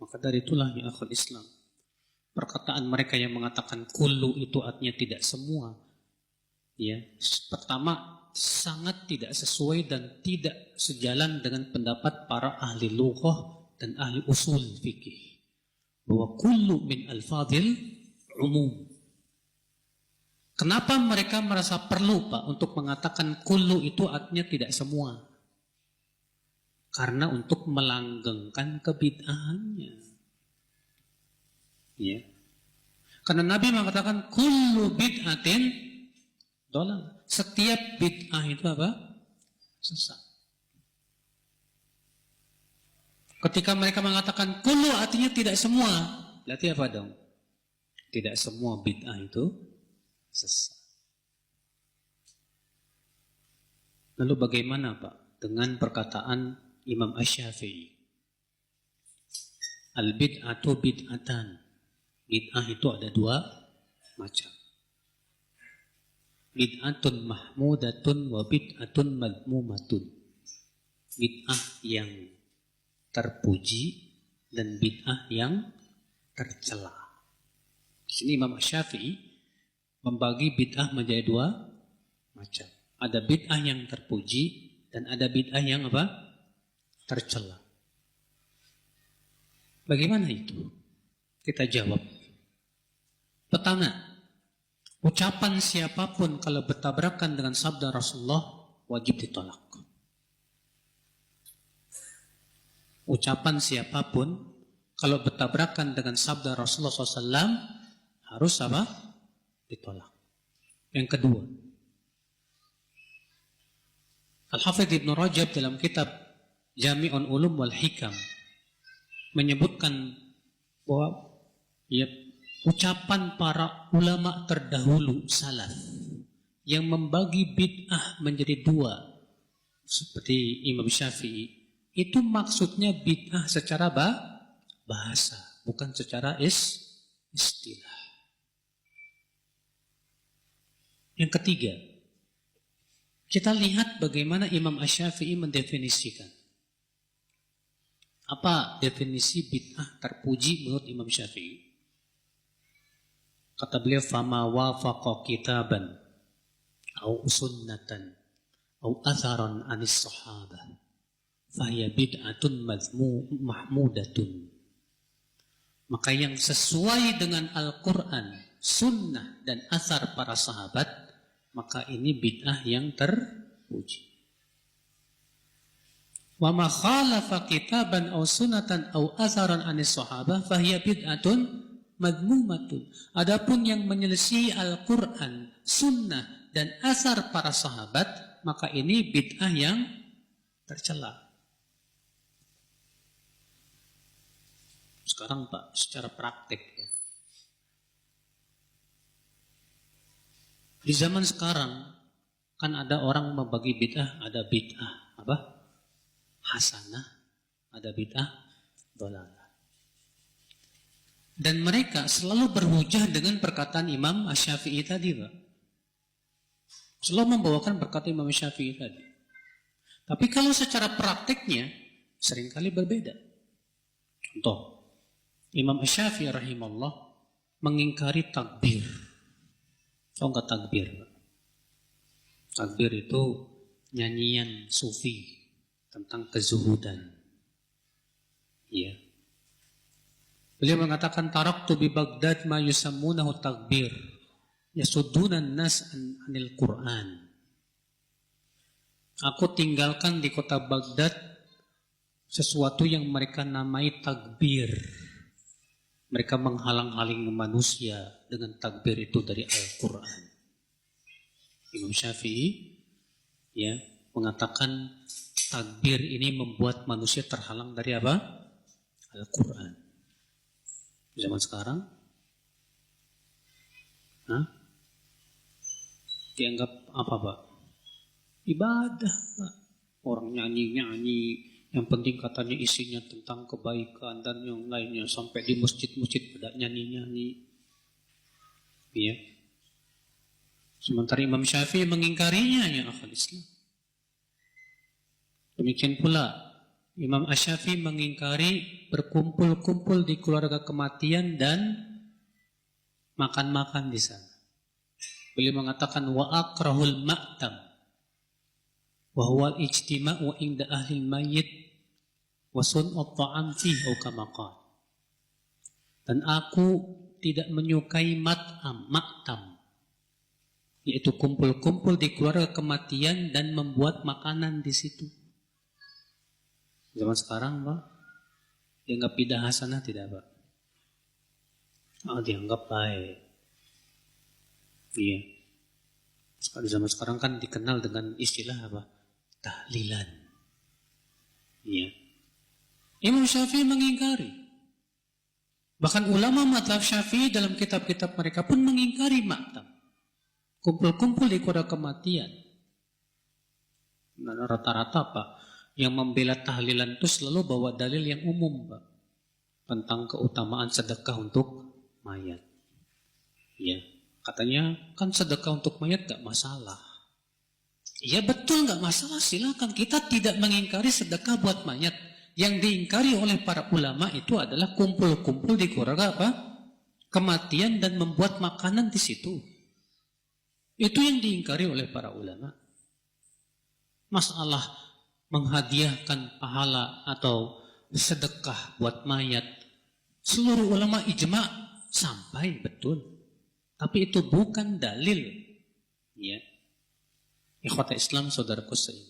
Maka dari itulah ya akhul Islam, perkataan mereka yang mengatakan kullu itu artinya tidak semua, ya, pertama sangat tidak sesuai dan tidak sejalan dengan pendapat para ahli lughah dan ahli usul fikih, bahwa kullu min al-fadil umum. Kenapa mereka merasa perlu, Pak, untuk mengatakan kullu itu artinya tidak semua? Karena untuk melanggengkan kebid'ahannya. Ya. Karena Nabi mengatakan kullu bid'atin dolal. Setiap bid'ah itu apa? Sesat. Ketika mereka mengatakan kullu artinya tidak semua, berarti apa dong? Tidak semua bid'ah itu sesat. Lalu bagaimana, Pak, dengan perkataan Imam Asy-Syafi'i? Al-bid'atu bid'atan. Bid'ah itu ada dua macam. Bid'atun mahmudatun wa bid'atun madmumatun. Bid'ah yang terpuji dan bid'ah yang tercela. Di sini Imam Asy-Syafi'i membagi bid'ah menjadi dua macam. Ada bid'ah yang terpuji dan ada bid'ah yang apa? Tercela. Bagaimana itu? Kita jawab. Pertama, ucapan siapapun kalau bertabrakan dengan sabda Rasulullah wajib ditolak. Ucapan siapapun kalau bertabrakan dengan sabda Rasulullah SAW harus apa? Ditolak. Yang kedua, Al-Hafidz Ibn Rajab dalam kitab Jami'un Ulum wal Hikam menyebutkan bahwa ya, ucapan para ulama terdahulu salaf yang membagi bid'ah menjadi dua seperti Imam Syafi'i, itu maksudnya bid'ah secara bahasa, bukan secara istilah. Yang ketiga, kita lihat bagaimana Imam Asy-Syafi'i mendefinisikan. Apa definisi bid'ah terpuji menurut Imam Syafi'i? Kata beliau, fama wafaqa kitaban au sunnatan au atharan anis sahabah fahiya bid'atun mahmudatun. Maka yang sesuai dengan Al-Quran, sunnah dan athar para sahabat, maka ini bid'ah yang terpuji. Wa ma khalafa kitaban aw sunnatan aw atharan anis sahabah fahiya bid'atun madmumatun. Adapun yang menyelesaikan Al-Quran, sunnah dan asar para sahabat, maka ini bid'ah yang tercela. Sekarang, Pak, secara praktik ya. Di zaman sekarang kan ada orang membagi bid'ah, ada bid'ah apa? Hasanah, ada bid'ah dhalalah. Dan mereka selalu berhujah dengan perkataan Imam Asy-Syafi'i tadi, Pak. Selalu membawakan perkataan Imam Asy-Syafi'i tadi. Tapi kalau secara praktiknya seringkali berbeda. Contoh, Imam Asy-Syafi'i rahimahullah mengingkari takbir. Tahu nggak takbir? Takbir itu nyanyian sufi tentang kezuhudan. Iya. Beliau mengatakan taraktu bi Baghdad ma yusammunahu takbir yasuddunan nas anil Quran. Aku tinggalkan di kota Baghdad sesuatu yang mereka namai takbir. Mereka menghalang-halangi manusia dengan takbir itu dari Al-Quran. Imam Syafi'i ya mengatakan takbir ini membuat manusia terhalang dari apa? Al-Quran. Zaman sekarang dianggap apa, Pak? Ibadah, Pak. Orang nyanyi-nyanyi, yang penting katanya isinya tentang kebaikan dan yang lainnya, sampai di masjid-masjid pada nyanyi-nyanyi. Ya. Sementara Imam Syafi'i mengingkarinya, ya akhul Islam. Demikian pula Imam Asy-Syafi'i mengingkari berkumpul-kumpul di keluarga kematian dan makan-makan di sana. Beliau mengatakan wa akrahul ma'tam wa huwa al-ijtima'u inda ahli al-mayyit wa sun'at ta'am fihi au kama qala. Dan aku tidak menyukai maktam, yaitu kumpul-kumpul di keluarga kematian dan membuat makanan di situ. Zaman sekarang, Pak, dianggap bidah hasanah tidak, Pak? Dianggap baik. Iya. Di zaman sekarang kan dikenal dengan istilah apa? Tahlilan. Iya. Imam Syafi'i mengingkari. Bahkan ulama mazhab Syafi'i dalam kitab-kitab mereka pun mengingkari maktam. Kumpul-kumpul di keluarga kematian. Nah, rata-rata, Pak, yang membela tahlilan itu selalu bawa dalil yang umum, Pak, tentang keutamaan sedekah untuk mayat. Ya, katanya kan sedekah untuk mayat gak masalah. Ya betul gak masalah, silakan. Kita tidak mengingkari sedekah buat mayat. Yang diingkari oleh para ulama itu adalah kumpul-kumpul di keluarga apa? Kematian dan membuat makanan di situ. Itu yang diingkari oleh para ulama. Masalah menghadiahkan pahala atau sedekah buat mayat, seluruh ulama ijma' sampai betul. Tapi itu bukan dalil. Ya. Ikhwata Islam, saudaraku seiman.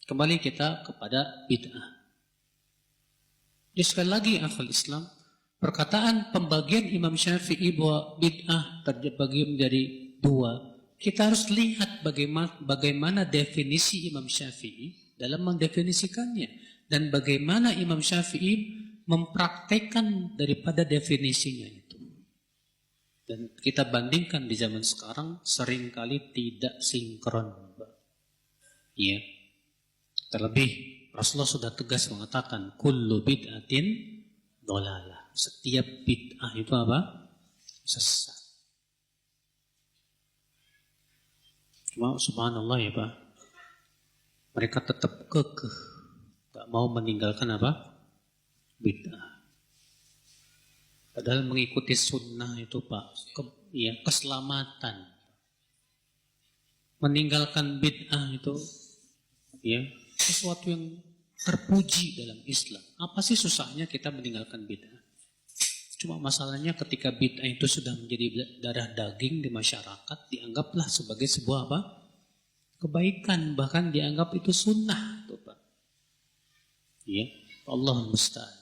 Kembali kita kepada bid'ah. Jadi sekali lagi akhul Islam, perkataan pembagian Imam Syafi'i bahwa bid'ah terbagi menjadi dua. Kita harus lihat bagaimana definisi Imam Syafi'i dalam mendefinisikannya, dan bagaimana Imam Syafi'i mempraktekkan daripada definisinya itu. Dan kita bandingkan di zaman sekarang seringkali tidak sinkron. Ya. Terlebih Rasulullah sudah tegas mengatakan kullu bid'atin dhalalah. Setiap bid'ah itu apa? Sesat. Cuma subhanallah ya Pak, mereka tetap kekeh, tak mau meninggalkan apa? Bid'ah. Padahal mengikuti sunnah itu Pak, keselamatan. Meninggalkan bid'ah itu ya sesuatu yang terpuji dalam Islam. Apa sih susahnya kita meninggalkan bid'ah? Cuma masalahnya ketika bid'ah itu sudah menjadi darah daging di masyarakat, dianggaplah sebagai sebuah apa? Kebaikan, bahkan dianggap itu sunnah, tuh Pak. Ya, Allah musta'an.